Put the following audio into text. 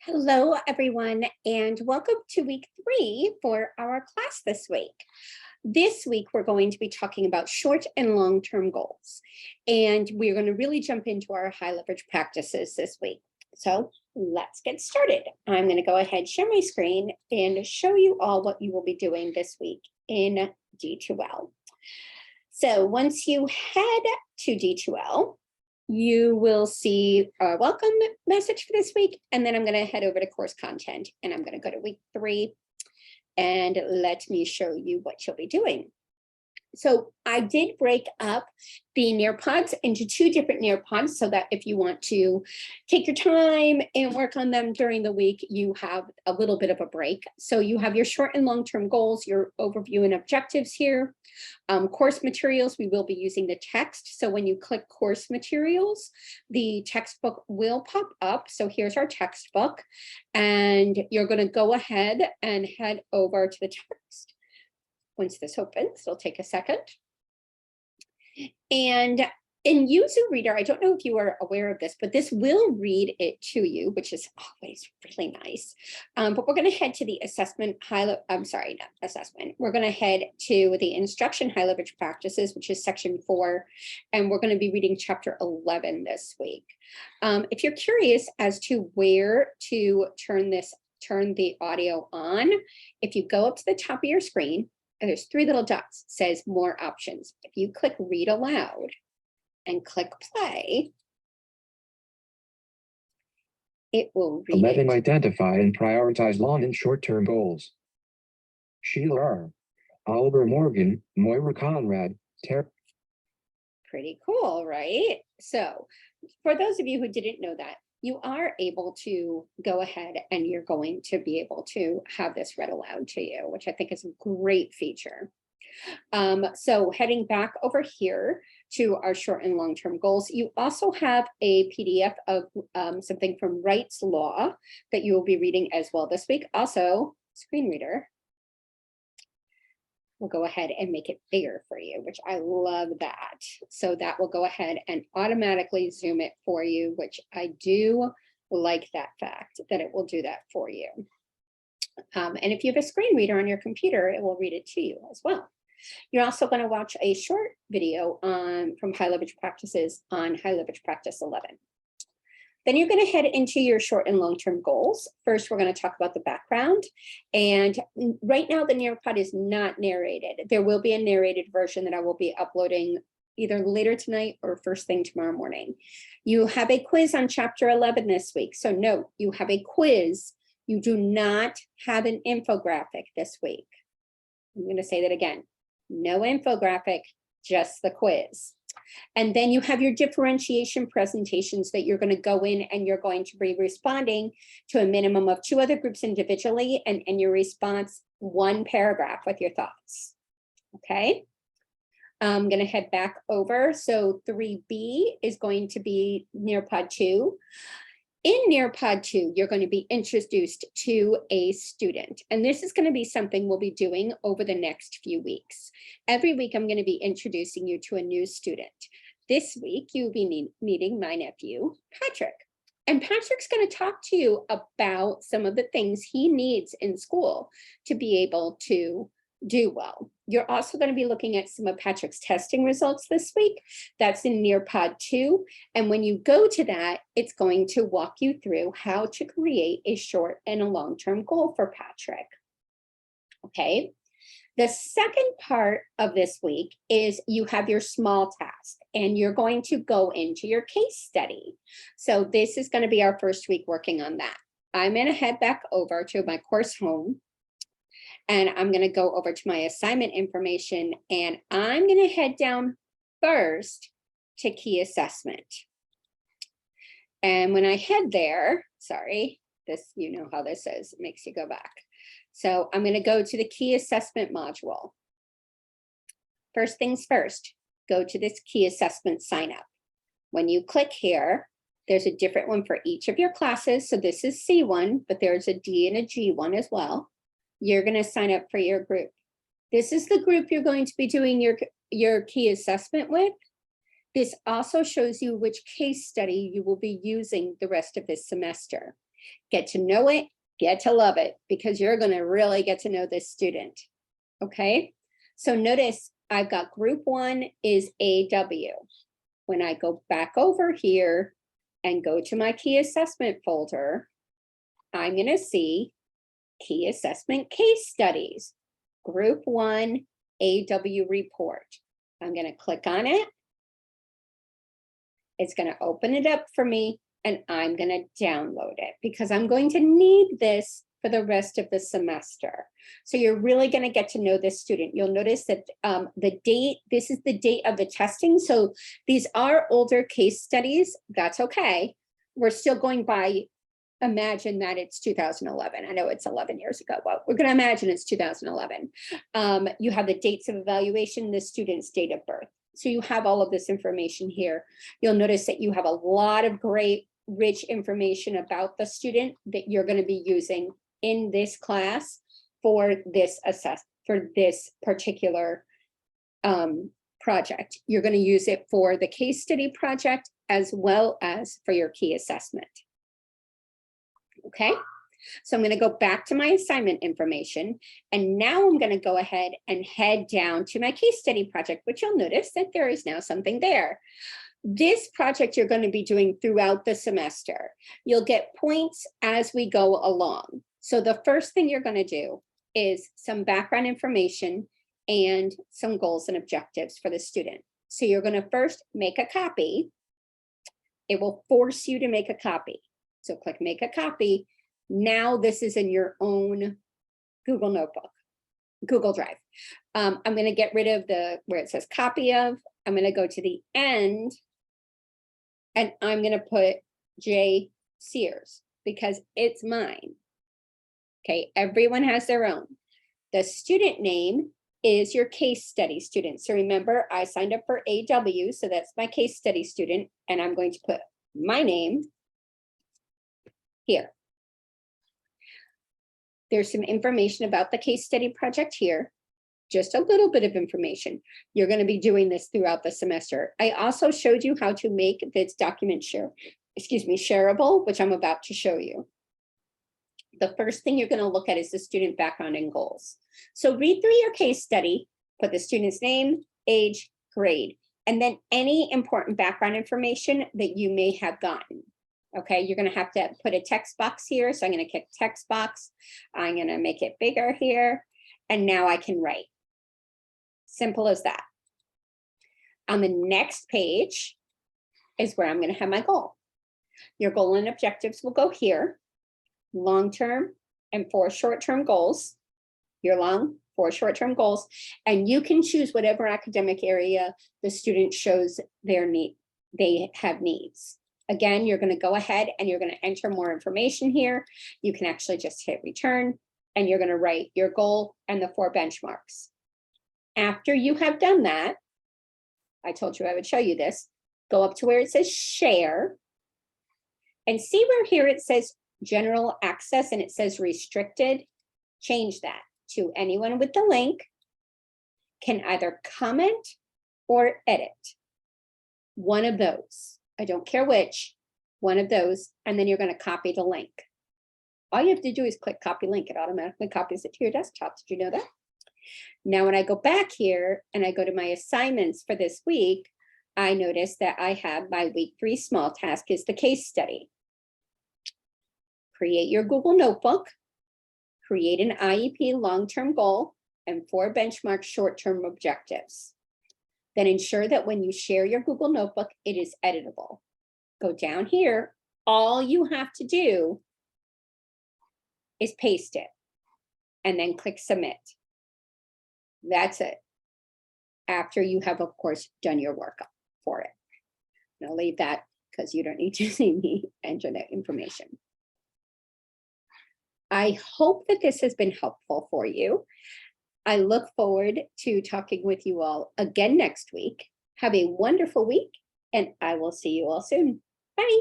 Hello, everyone, and welcome to week 3 for our class this week. This week, we're going to be talking about short and long-term goals, and we're going to really jump into our high leverage practices this week. So let's get started. I'm going to go ahead, share my screen, and show you all what you will be doing this week in D2L. So once you head to D2L, you will see our welcome message for this week, and then I'm going to head over to course content, and I'm going to go to week 3, and let me show you what you'll be doing. So I did break up the Nearpods into 2 different Nearpods so that if you want to take your time and work on them during the week, you have a little bit of a break. So you have your short and long-term goals, your overview and objectives here. Course materials, we will be using the text. So when you click course materials, the textbook will pop up. So here's our textbook, and you're going to go ahead and head over to the text. Once this opens, it'll take a second. And in Yuzu Reader, I don't know if you are aware of this, but this will read it to you, which is always really nice. But we're going to head to the assessment We're going to head to the instruction high leverage practices, which is section 4, and we're going to be reading chapter 11 this week. If you're curious as to where to turn the audio on, if you go up to the top of your screen, and there's 3 little dots, it says more options. If you click read aloud and click play, it will read 11. Identify and prioritize long and short-term goals. Sheila R., Oliver Morgan, Moira Conrad, Pretty cool, right? So for those of you who didn't know that, you are able to go ahead and you're going to be able to have this read aloud to you, which I think is a great feature. So heading back over here to our short and long-term goals, you also have a PDF of something from Wright's Law that you will be reading as well this week. Also, screen reader. We'll go ahead and make it bigger for you, which I love that. So that will go ahead and automatically zoom it for you, which I do like that fact that it will do that for you. And if you have a screen reader on your computer, it will read it to you as well. You're also going to watch a short video from high leverage practices on high leverage practice 11. Then you're going to head into your short and long-term goals. First, we're going to talk about the background. And right now, the Nearpod is not narrated. There will be a narrated version that I will be uploading either later tonight or first thing tomorrow morning. You have a quiz on chapter 11 this week. So note, you have a quiz. You do not have an infographic this week. I'm going to say that again. No infographic, just the quiz. And then you have your differentiation presentations that you're going to go in and you're going to be responding to a minimum of 2 other groups individually, and in your response, 1 paragraph with your thoughts. Okay. I'm going to head back over. So 3B is going to be Nearpod 2. In Nearpod 2, you're going to be introduced to a student, and this is going to be something we'll be doing over the next few weeks. Every week, I'm going to be introducing you to a new student. This week, you'll be meeting my nephew, Patrick, and Patrick's going to talk to you about some of the things he needs in school to be able to do well. You're also going to be looking at some of Patrick's testing results this week. That's in Nearpod 2. And when you go to that, it's going to walk you through how to create a short and a long-term goal for Patrick. Okay. The second part of this week is you have your small task, and you're going to go into your case study. So this is going to be our first week working on that. I'm going to head back over to my course home. And I'm going to go over to my assignment information, and I'm going to head down first to key assessment. And when I head there, sorry, this, you know how this is, it makes you go back. So I'm going to go to the key assessment module. First things first, go to this key assessment sign up. When you click here, there's a different one for each of your classes. So this is C1, but there's a D and a G1 as well. You're going to sign up for your group. This is the group you're going to be doing your key assessment with. This also shows you which case study you will be using the rest of this semester. Get to know it, get to love it, because you're going to really get to know this student. Okay, so notice I've got group 1 is AW. When I go back over here and go to my key assessment folder, I'm going to see key assessment case studies, group 1 AW report. I'm going to click on it. It's going to open it up for me, and I'm going to download it because I'm going to need this for the rest of the semester. So you're really going to get to know this student. You'll notice that the date, this is the date of the testing. So these are older case studies. That's okay. We're still going by, imagine that it's 2011. I know it's 11 years ago, but we're going to imagine it's 2011. You have the dates of evaluation, the student's date of birth. So you have all of this information here. You'll notice that you have a lot of great, rich information about the student that you're going to be using in this class for this particular project. You're going to use it for the case study project as well as for your key assessment. Okay, so I'm going to go back to my assignment information, and now I'm going to go ahead and head down to my case study project, which you'll notice that there is now something there. This project you're going to be doing throughout the semester. You'll get points as we go along. So the first thing you're going to do is some background information and some goals and objectives for the student. So you're going to first make a copy. It will force you to make a copy. So click make a copy. Now this is in your own Google Notebook, Google Drive. I'm going to get rid of where it says copy of. I'm going to go to the end, and I'm going to put J. Sears because it's mine. Okay, everyone has their own. The student name is your case study student. So remember, I signed up for AW, so that's my case study student, and I'm going to put my name here. There's some information about the case study project here, just a little bit of information. You're going to be doing this throughout the semester. I also showed you how to make this document shareable, which I'm about to show you. The first thing you're going to look at is the student background and goals. So read through your case study, put the student's name, age, grade, and then any important background information that you may have gotten. Okay, you're going to have to put a text box here. So I'm going to click text box. I'm going to make it bigger here. And now I can write. Simple as that. On the next page is where I'm going to have my goal. Your goal and objectives will go here. Long-term and 4 short-term goals. Your 4 short-term goals. And you can choose whatever academic area the student shows they have needs. Again, you're going to go ahead and you're going to enter more information here. You can actually just hit return, and you're going to write your goal and the 4 benchmarks. After you have done that, I told you I would show you this. Go up to where it says share, and see where here it says general access and it says restricted. Change that to anyone with the link can either comment or edit. One of those. I don't care which, one of those, and then you're going to copy the link. All you have to do is click copy link. It automatically copies it to your desktop. Did you know that? Now, when I go back here and I go to my assignments for this week, I notice that I have my week 3 small task is the case study. Create your Google Notebook, create an IEP long-term goal, and 4 benchmark short-term objectives. Then ensure that when you share your Google Notebook, it is editable. Go down here. All you have to do is paste it and then click submit. That's it. After you have, of course, done your work for it. And I'll leave that because you don't need to see me enter that information. I hope that this has been helpful for you. I look forward to talking with you all again next week. Have a wonderful week, and I will see you all soon. Bye.